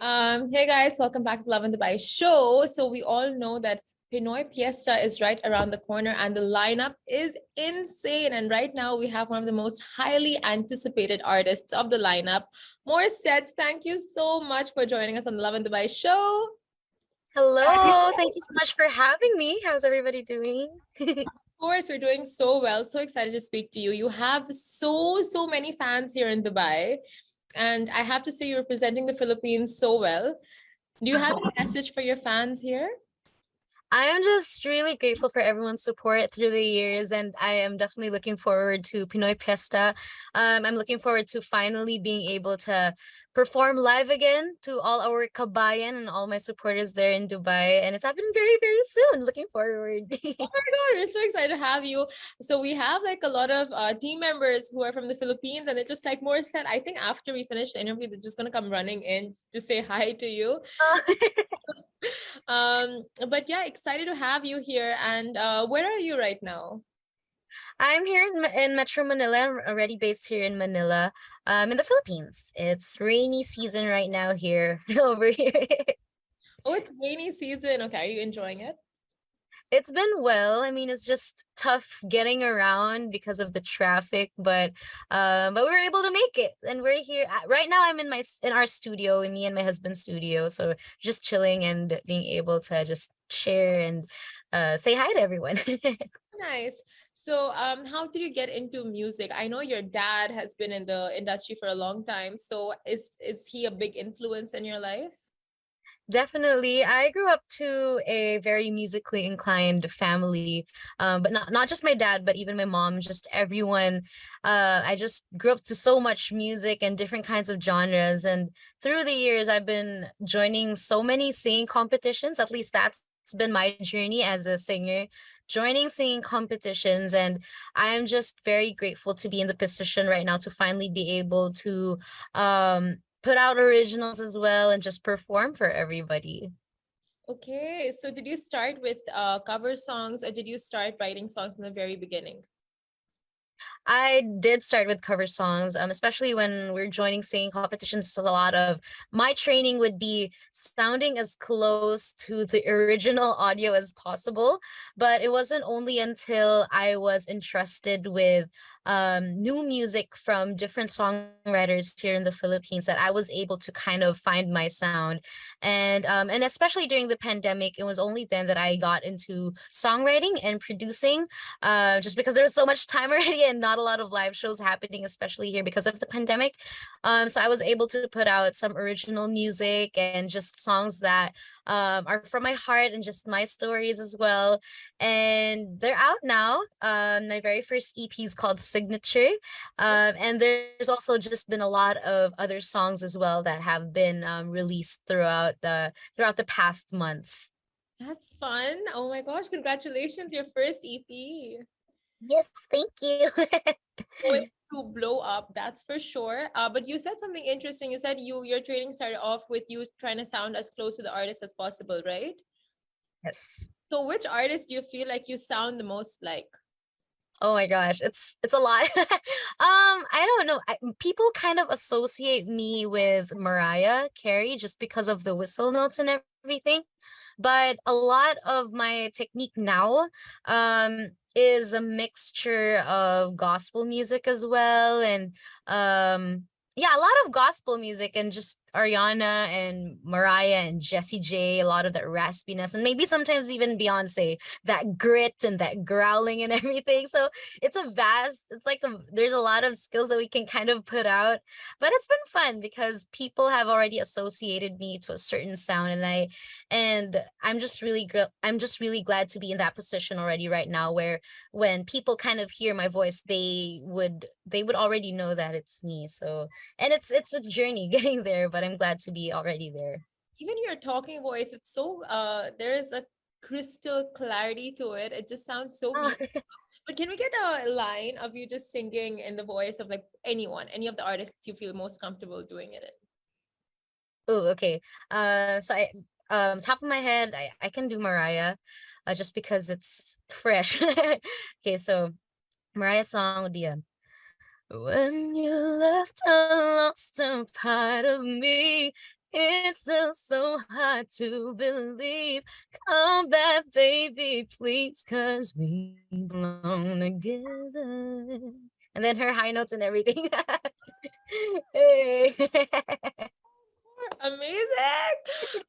Hey guys, welcome back to Lovin Dubai show. So we all know that Pinoy Piyesta is right around the corner and the lineup is insane. And right now we have one of the most highly anticipated artists of the lineup, Morissette. Thank you so much for joining us on the Lovin Dubai show. Hello, thank you so much for having me. How's everybody doing? Of course, we're doing so well. So excited to speak to you. You have so many fans here in Dubai. And I have to say, you're representing the Philippines so well. Do you have a message for your fans here? I am just really grateful for everyone's support through the years, and I am definitely looking forward to Pinoy Piyesta. I'm looking forward to finally being able to perform live again to all our kabayan and all my supporters there in Dubai, and it's happening very soon. Looking forward. Oh my God, we're so excited to have you. So we have like a lot of team members who are from the Philippines, and it just like Morris said, I think after we finish the interview, they're just gonna come running in to say hi to you. But yeah, excited to have you here. And where are you right now? I'm here in Metro Manila. I'm already based here in Manila, in the Philippines. It's rainy season right now here over here. Oh, it's rainy season. Okay, are you enjoying it? It's been well. I mean, it's just tough getting around because of the traffic, but we were able to make it, and we're here right now. I'm in our studio, in me and my husband's studio, so just chilling and being able to just share and say hi to everyone. Nice. So, how did you get into music? I know your dad has been in the industry for a long time. So, is he a big influence in your life? Definitely. I grew up to a very musically inclined family, but not just my dad, but even my mom, just everyone. I just grew up to so much music and different kinds of genres. And through the years, I've been joining so many singing competitions. At least that's been my journey as a singer, joining singing competitions. And I'm just very grateful to be in the position right now to finally be able to put out originals as well and just perform for everybody. Okay. So, did you start with cover songs or did you start writing songs from the very beginning? I did start with cover songs, especially when we're joining singing competitions. A lot of my training would be sounding as close to the original audio as possible. But it wasn't only until I was entrusted with new music from different songwriters here in the Philippines that I was able to kind of find my sound. And especially during the pandemic, it was only then that I got into songwriting and producing, just because there was so much time already and not a lot of live shows happening, especially here because of the pandemic. So I was able to put out some original music and just songs that are from my heart and just my stories as well. And they're out now. My very first EP is called Signature. And there's also just been a lot of other songs as well that have been released throughout the past months. That's fun. Oh my gosh, congratulations, your first EP. Yes, thank you. Going to blow up, that's for sure. But you said something interesting. You said your training started off with you trying to sound as close to the artist as possible, right? Yes. So which artist do you feel like you sound the most like? Oh my gosh, it's a lot. I don't know. People kind of associate me with Mariah Carey just because of the whistle notes and everything. But a lot of my technique now is a mixture of gospel music as well, and yeah, a lot of gospel music and just Ariana and Mariah and Jessie J, a lot of that raspiness, and maybe sometimes even Beyonce, that grit and that growling and everything. So it's like there's a lot of skills that we can kind of put out, but it's been fun because people have already associated me to a certain sound, and I'm just really glad to be in that position already right now, where when people kind of hear my voice, they would already know that it's me. So, and it's a journey getting there, but I'm glad to be already there. Even your talking voice, it's so there is a crystal clarity to it. It just sounds so Ah, beautiful. But can we get a line of you just singing in the voice of like anyone, any of the artists you feel most comfortable doing it in? oh, okay. So top of my head, I can do Mariah, just because it's fresh. Okay, so Mariah's song would be when you left, I lost a part of me. It's still so hard to believe. Come back, baby, please, 'cause we belong together. And then her high notes and everything. Hey. Amazing.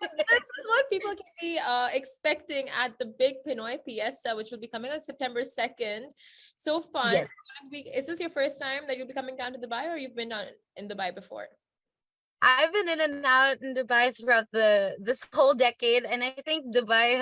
So this is what people can be expecting at the big Pinoy Piyesta, which will be coming on September 2nd. So fun. Yes. Is this your first time that you'll be coming down to Dubai, or you've been down in Dubai before? I've been in and out in Dubai throughout this whole decade, and I think Dubai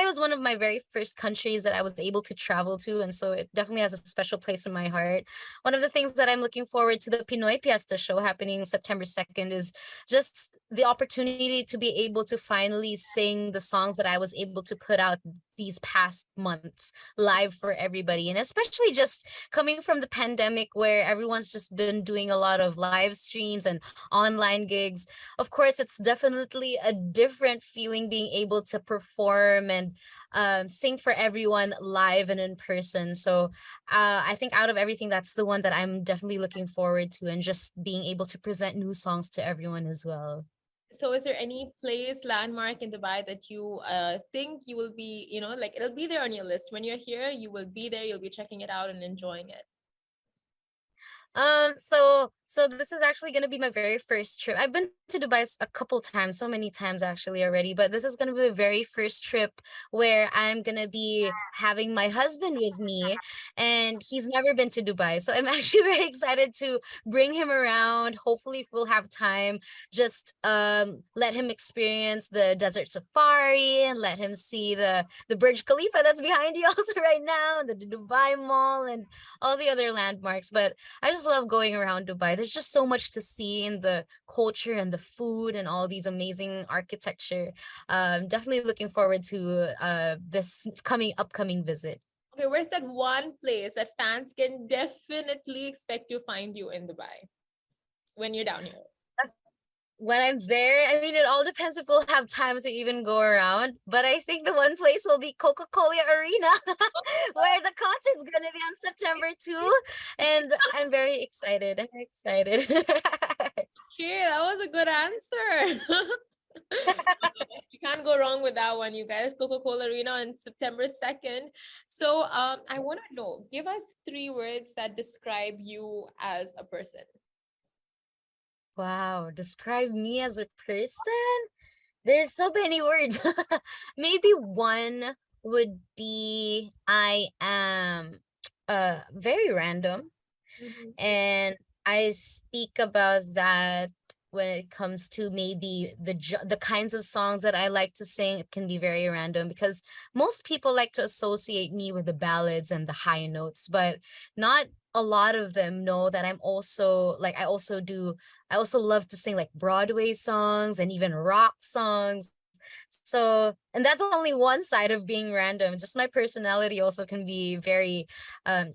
was one of my very first countries that I was able to travel to, and so it definitely has a special place in my heart. One of the things that I'm looking forward to the Pinoy Piyesta show happening September 2nd is just the opportunity to be able to finally sing the songs that I was able to put out these past months live for everybody, and especially just coming from the pandemic where everyone's just been doing a lot of live streams and online gigs. Of course, it's definitely a different feeling being able to perform and sing for everyone live and in person. So I think out of everything, that's the one that I'm definitely looking forward to, and just being able to present new songs to everyone as well. So is there any place, landmark in Dubai that you think you will be, like it'll be there on your list when you're here, you will be there, you'll be checking it out and enjoying it? So this is actually gonna be my very first trip. I've been to Dubai a couple times, so many times actually already, but this is gonna be the very first trip where I'm gonna be having my husband with me, and he's never been to Dubai. So I'm actually very excited to bring him around. Hopefully, if we'll have time, just let him experience the desert safari and let him see the Burj Khalifa that's behind you also right now, the Dubai Mall and all the other landmarks. But I just love going around Dubai. There's just so much to see in the culture and the food and all these amazing architecture. Definitely looking forward to this upcoming visit. Okay, where's that one place that fans can definitely expect to find you in Dubai when you're down here? When I'm there, I mean, it all depends if we'll have time to even go around. But I think the one place will be Coca-Cola Arena, where the concert's gonna be on September 2. And I'm very excited. I'm excited. Okay, that was a good answer. You can't go wrong with that one, you guys. Coca-Cola Arena on September 2nd. So I want to know, give us 3 words that describe you as a person. Wow, describe me as a person? There's so many words. Maybe one would be I am very random, Mhm. and I speak about that when it comes to maybe the kinds of songs that I like to sing. It can be very random because most people like to associate me with the ballads and the high notes, but not a lot of them know that I'm also like I also love to sing like Broadway songs and even rock songs. So, and that's only one side of being random. Just my personality also can be very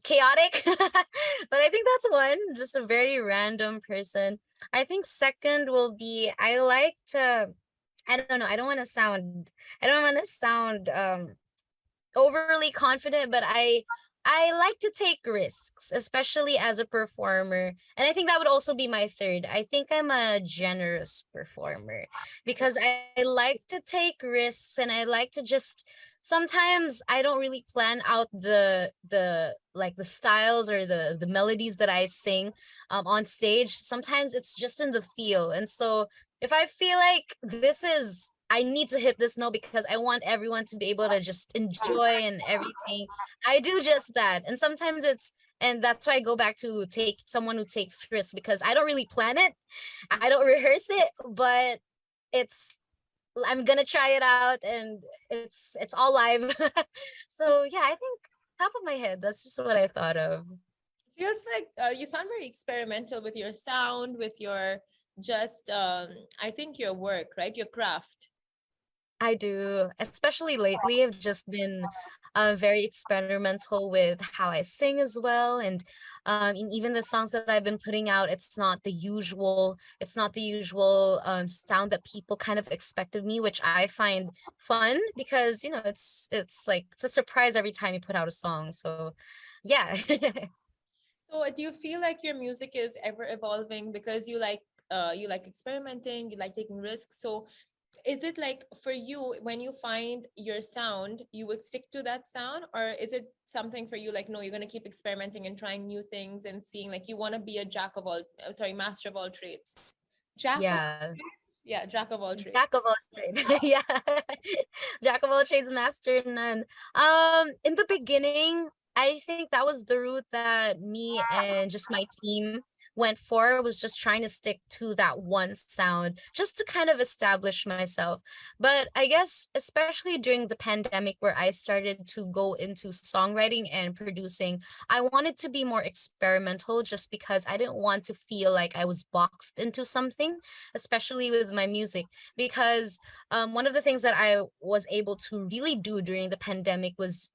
chaotic. But I think that's one, just a very random person. I think second will be I like to I don't know, I don't want to sound overly confident, but I like to take risks, especially as a performer. And I think that would also be my third. I think I'm a generous performer because I like to take risks, and I like to just sometimes I don't really plan out the like the styles or the melodies that I sing on stage. Sometimes it's just in the feel. And so if I feel like I need to hit this note because I want everyone to be able to just enjoy and everything, I do just that. And sometimes and that's why I go back to take someone who takes risks because I don't really plan it. I don't rehearse it, but it's I'm gonna try it out, and it's all live. So yeah, I think top of my head, that's just what I thought of. Feels like you sound very experimental with your sound, with your just, I think your work, right? Your craft. I do, especially lately. I've just been very experimental with how I sing as well, and even the songs that I've been putting out, it's not the usual sound that people kind of expect of me, which I find fun because it's like it's a surprise every time you put out a song. So, yeah. So do you feel like your music is ever evolving because you like you like experimenting, you like taking risks. So is it like for you, when you find your sound, you will stick to that sound, or is it something for you like, no, you're going to keep experimenting and trying new things and seeing, like you want to be a jack of all, sorry, master of all trades? Jack of Yeah. Yeah, jack of all Jack trades. of all trades. Yeah. Jack of all trades, master none. In the beginning, I think that was the route that me and just my team went for, was just trying to stick to that one sound just to kind of establish myself. But I guess especially during the pandemic where I started to go into songwriting and producing, I wanted to be more experimental just because I didn't want to feel like I was boxed into something, especially with my music. Because one of the things that I was able to really do during the pandemic was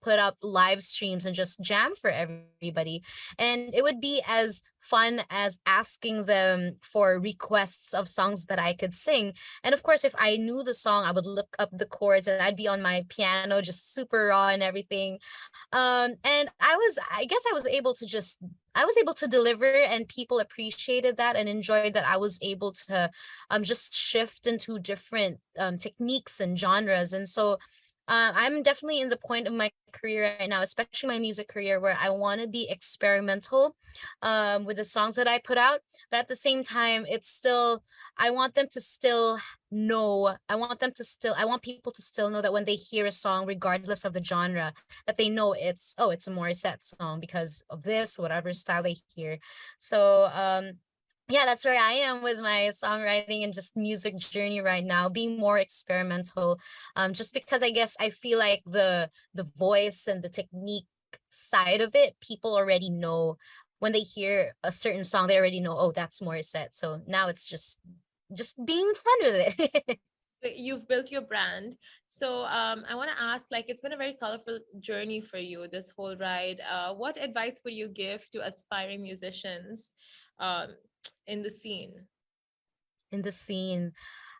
put up live streams and just jam for everybody. And it would be as fun as asking them for requests of songs that I could sing. And of course, if I knew the song, I would look up the chords and I'd be on my piano, just super raw and everything. And I guess I was able to deliver, and people appreciated that and enjoyed that I was able to just shift into different techniques and genres. And so I'm definitely in the point of my career right now, especially my music career, where I want to be experimental with the songs that I put out. But at the same time, it's still, I want them to still know, I want people to still know that when they hear a song, regardless of the genre, that they know it's, oh, it's a Morissette song because of this, whatever style they hear. So, yeah, that's where I am with my songwriting and just music journey right now, being more experimental. Just because I guess I feel like the voice and the technique side of it, people already know. When they hear a certain song, they already know, oh, that's Morissette. So now it's just being fun with it. So you've built your brand. So I want to ask, like, it's been a very colorful journey for you, this whole ride. What advice would you give to aspiring musicians um, in the scene? In the scene,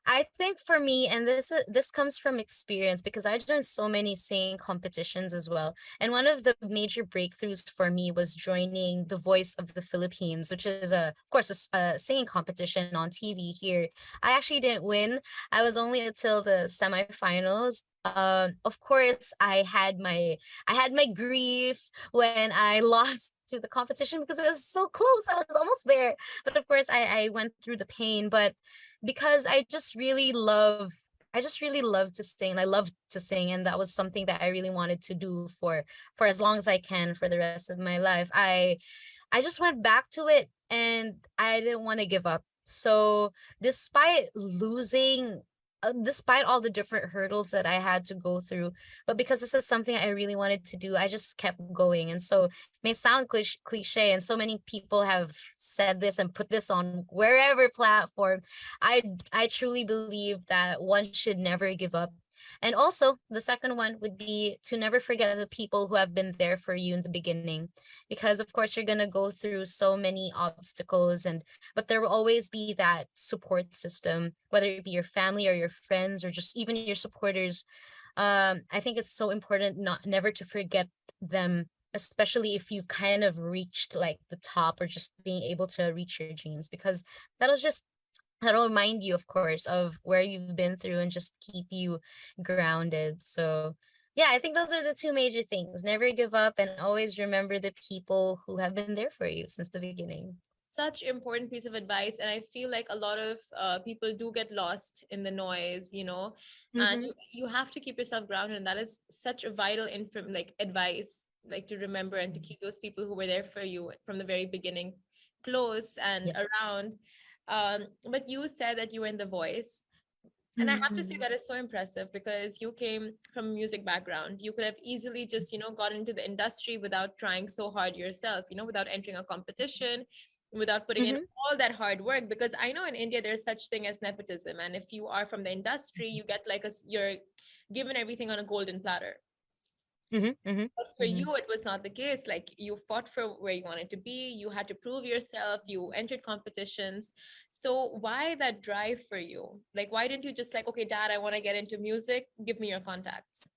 I think for me, and this comes from experience because I've done so many singing competitions as well. And one of the major breakthroughs for me was joining The Voice of the Philippines, which is of course, a singing competition on TV here. I actually didn't win. I was only until the semifinals. Of course, I had my grief when I lost to the competition because it was so close. I was almost there, but of course, I went through the pain. But because I just really love to sing. I love to sing, and that was something that I really wanted to do for as long as I can for the rest of my life. I just went back to it and I didn't want to give up. So despite losing, despite all the different hurdles that I had to go through, but because this is something I really wanted to do, I just kept going. And so it may sound cliche, and so many people have said this and put this on wherever platform. I truly believe that one should never give up. And also, the second one would be to never forget the people who have been there for you in the beginning. Because, of course, you're going to go through so many obstacles, but there will always be that support system, whether it be your family or your friends or just even your supporters. I think it's so important not never to forget them, especially if you've kind of reached like the top or just being able to reach your dreams, because that'll just that'll remind you, of course, of where you've been through and just keep you grounded. So, yeah, I think those are the two major things. Never give up and always remember the people who have been there for you since the beginning. Such important piece of advice, and I feel like a lot of people do get lost in the noise, and Mm-hmm. you have to keep yourself grounded, and that is such a vital like advice, like to remember and to keep those people who were there for you from the very beginning close and Yes. around. But you said that you were in The Voice, and I have to say Mm-hmm. that is so impressive because you came from a music background. You could have easily just, got into the industry without trying so hard yourself, without entering a competition, without putting in Mm-hmm. all that hard work. Because I know in India there's such thing as nepotism, and if you are from the industry, you get like you're given everything on a golden platter. Mm-hmm. Mm-hmm. But for Mm-hmm. you, it was not the case. Like you fought for where you wanted to be, you had to prove yourself, you entered competitions. So why that drive for you? Like, why didn't you just like, okay, dad, I want to get into music, give me your contacts?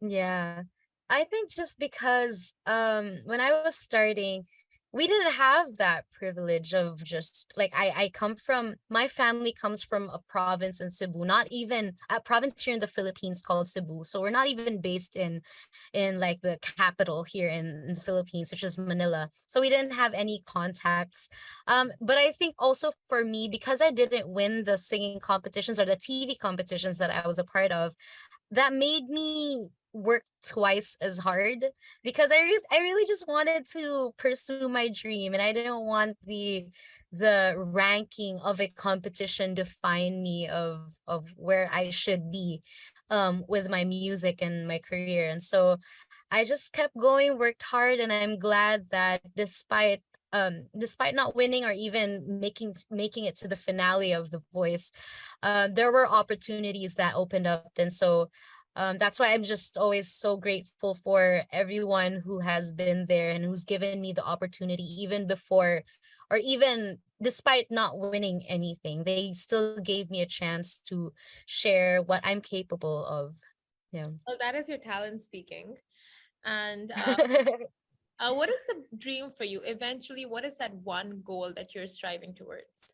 Yeah. I think just because when I was starting, we didn't have that privilege of just like I come from, my family comes from a province in Cebu, not even a province here in the Philippines called Cebu. So we're not even based in like the capital here in the Philippines, which is Manila. So we didn't have any contacts. But I think also for me, because I didn't win the singing competitions or the TV competitions that I was a part of, that made me work twice as hard because I really just wanted to pursue my dream, and I didn't want the ranking of a competition define me of where I should be with my music and my career. And so I just kept going, worked hard, and I'm glad that despite not winning or even making it to the finale of The Voice, there were opportunities that opened up. And so that's why I'm just always so grateful for everyone who has been there and who's given me the opportunity, even before or even despite not winning anything. They still gave me a chance to share what I'm capable of. Yeah. Well, that is your talent speaking. And what is the dream for you? Eventually, what is that one goal that you're striving towards?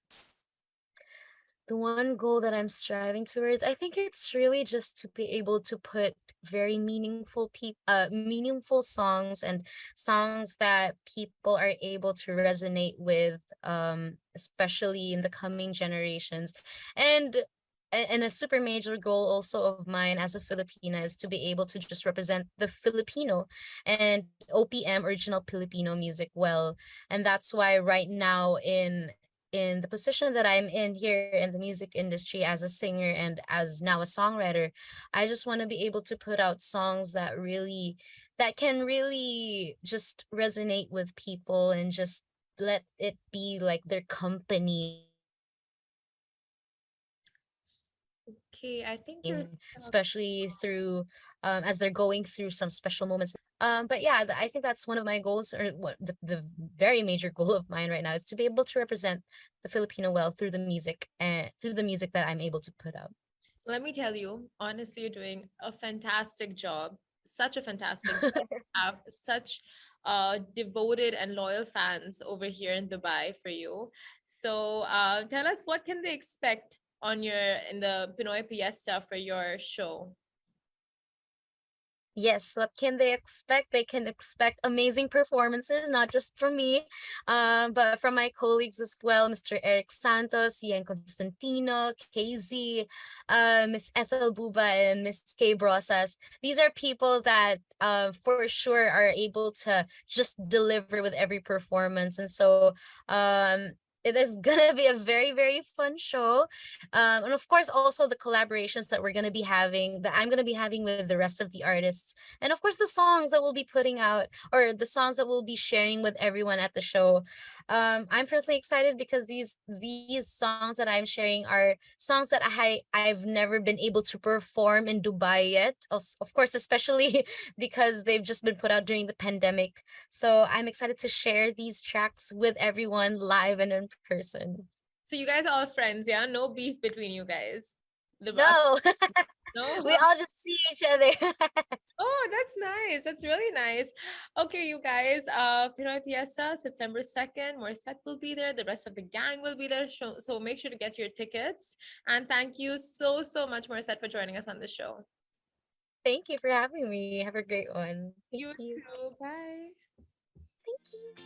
The one goal that I'm striving towards, I think it's really just to be able to put very meaningful songs and songs that people are able to resonate with, especially in the coming generations. And and a super major goal also of mine as a Filipina is to be able to just represent the Filipino and OPM, original Filipino music, well. And that's why right now in the position that I'm in here in the music industry as a singer and as now a songwriter, I just want to be able to put out songs that can really just resonate with people and just let it be like their company, Okay, I think you're stuck. especially through as they're going through some special moments. But yeah, I think that's one of my goals, or what the very major goal of mine right now is to be able to represent the Filipino well through the music and through the music that I'm able to put out. Let me tell you, honestly, you're doing a fantastic job. Such a fantastic job. Have such devoted and loyal fans over here in Dubai for you. So tell us, what can they expect on your in the Pinoy Piyesta for your show? Yes, what can they expect? They can expect amazing performances, not just from me, but from my colleagues as well, Mr. Eric Santos, Ian Constantino, KZ, Miss Ethel Buba, and Miss Kay Brosas. These are people that for sure are able to just deliver with every performance. And so it is gonna be a very, very fun show. And of course, also the collaborations that we're gonna be having, that I'm gonna be having with the rest of the artists, and of course the songs that we'll be putting out, or the songs that we'll be sharing with everyone at the show. I'm personally excited because these songs that I'm sharing are songs that I've never been able to perform in Dubai yet. Of course, especially because they've just been put out during the pandemic. So I'm excited to share these tracks with everyone live and in person. So you guys are all friends, yeah? No beef between you guys. No, No? we all just see each other. Oh, that's nice. That's really nice. Okay, you guys, Pinoy Fiesta, September 2nd. Morissette will be there. The rest of the gang will be there. So make sure to get your tickets. And thank you so, so much, Morissette, for joining us on the show. Thank you for having me. Have a great one. Thank You you. too. Bye. Thank you.